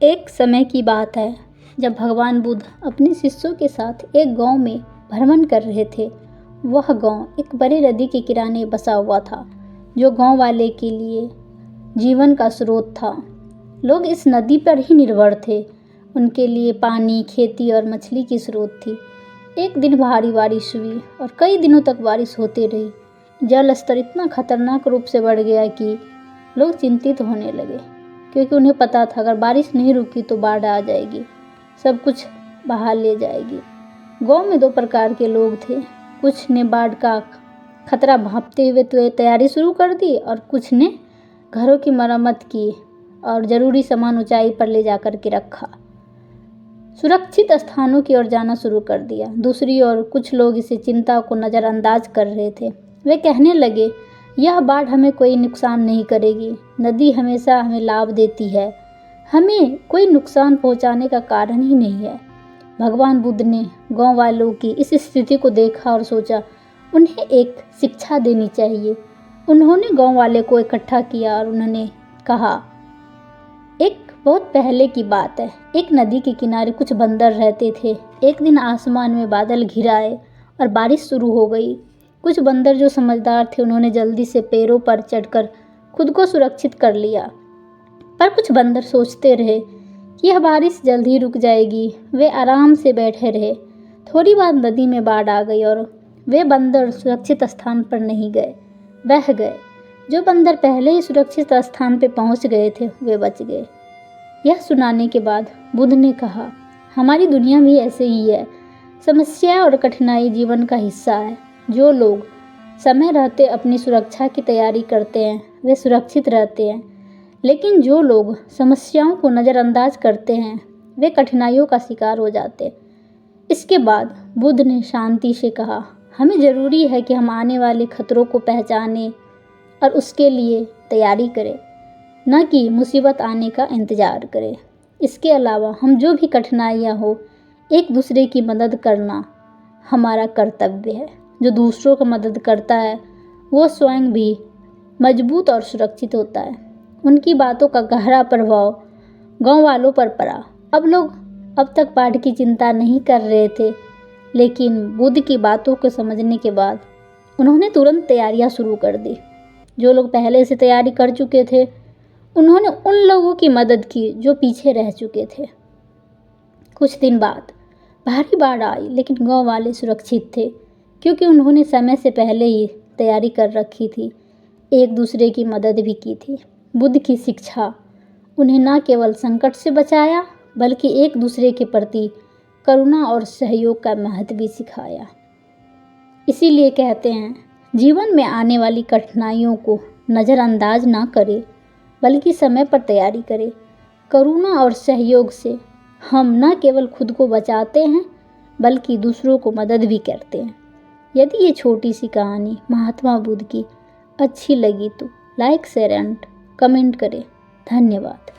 एक समय की बात है जब भगवान बुद्ध अपने शिष्यों के साथ एक गांव में भ्रमण कर रहे थे। वह गांव एक बड़ी नदी के किनारे बसा हुआ था, जो गांव वाले के लिए जीवन का स्रोत था। लोग इस नदी पर ही निर्भर थे। उनके लिए पानी, खेती और मछली की स्रोत थी। एक दिन भारी बारिश हुई और कई दिनों तक बारिश होती रही। जल स्तर इतना खतरनाक रूप से बढ़ गया कि लोग चिंतित होने लगे, क्योंकि उन्हें पता था अगर बारिश नहीं रुकी तो बाढ़ आ जाएगी, सब कुछ बहा ले जाएगी। गांव में दो प्रकार के लोग थे। कुछ ने बाढ़ का खतरा भांपते हुए तो तैयारी शुरू कर दी और कुछ ने घरों की मरम्मत की और ज़रूरी सामान ऊंचाई पर ले जाकर के रखा, सुरक्षित स्थानों की ओर जाना शुरू कर दिया। दूसरी ओर कुछ लोग इसे चिंता को नज़रअंदाज कर रहे थे। वे कहने लगे, यह बाढ़ हमें कोई नुकसान नहीं करेगी, नदी हमेशा हमें लाभ देती है, हमें कोई नुकसान पहुंचाने का कारण ही नहीं है। भगवान बुद्ध ने गांव वालों की इस स्थिति को देखा और सोचा उन्हें एक शिक्षा देनी चाहिए। उन्होंने गांव वाले को इकट्ठा किया और उन्होंने कहा, एक बहुत पहले की बात है, एक नदी के किनारे कुछ बंदर रहते थे। एक दिन आसमान में बादल घिर आए और बारिश शुरू हो गई। कुछ बंदर जो समझदार थे, उन्होंने जल्दी से पेड़ों पर चढ़कर खुद को सुरक्षित कर लिया, पर कुछ बंदर सोचते रहे कि यह बारिश जल्द ही रुक जाएगी। वे आराम से बैठे रहे। थोड़ी बाद नदी में बाढ़ आ गई और वे बंदर सुरक्षित स्थान पर नहीं गए, बह गए। जो बंदर पहले ही सुरक्षित स्थान पर पहुंच गए थे, वे बच गए। यह सुनाने के बाद बुद्ध ने कहा, हमारी दुनिया भी ऐसे ही है। समस्या और कठिनाई जीवन का हिस्सा है। जो लोग समय रहते अपनी सुरक्षा की तैयारी करते हैं, वे सुरक्षित रहते हैं, लेकिन जो लोग समस्याओं को नज़रअंदाज करते हैं, वे कठिनाइयों का शिकार हो जाते हैं। इसके बाद बुद्ध ने शांति से कहा, हमें ज़रूरी है कि हम आने वाले खतरों को पहचानें और उसके लिए तैयारी करें, न कि मुसीबत आने का इंतज़ार करें। इसके अलावा हम जो भी कठिनाइयाँ हो, एक दूसरे की मदद करना हमारा कर्तव्य है। जो दूसरों की मदद करता है, वो स्वयं भी मजबूत और सुरक्षित होता है। उनकी बातों का गहरा प्रभाव गांव वालों पर पड़ा। अब तक बाढ़ की चिंता नहीं कर रहे थे, लेकिन बुद्ध की बातों को समझने के बाद उन्होंने तुरंत तैयारियां शुरू कर दी। जो लोग पहले से तैयारी कर चुके थे, उन्होंने उन लोगों की मदद की जो पीछे रह चुके थे। कुछ दिन बाद भारी बाढ़ आई, लेकिन गांव वाले सुरक्षित थे, क्योंकि उन्होंने समय से पहले ही तैयारी कर रखी थी, एक दूसरे की मदद भी की थी। बुद्ध की शिक्षा उन्हें न केवल संकट से बचाया, बल्कि एक दूसरे के प्रति करुणा और सहयोग का महत्व भी सिखाया। इसीलिए कहते हैं, जीवन में आने वाली कठिनाइयों को नज़रअंदाज ना करें, बल्कि समय पर तैयारी करें। करुणा और सहयोग से हम न केवल खुद को बचाते हैं, बल्कि दूसरों को मदद भी करते हैं। यदि ये छोटी सी कहानी महात्मा बुद्ध की अच्छी लगी तो लाइक, शेयर एंड कमेंट करें। धन्यवाद।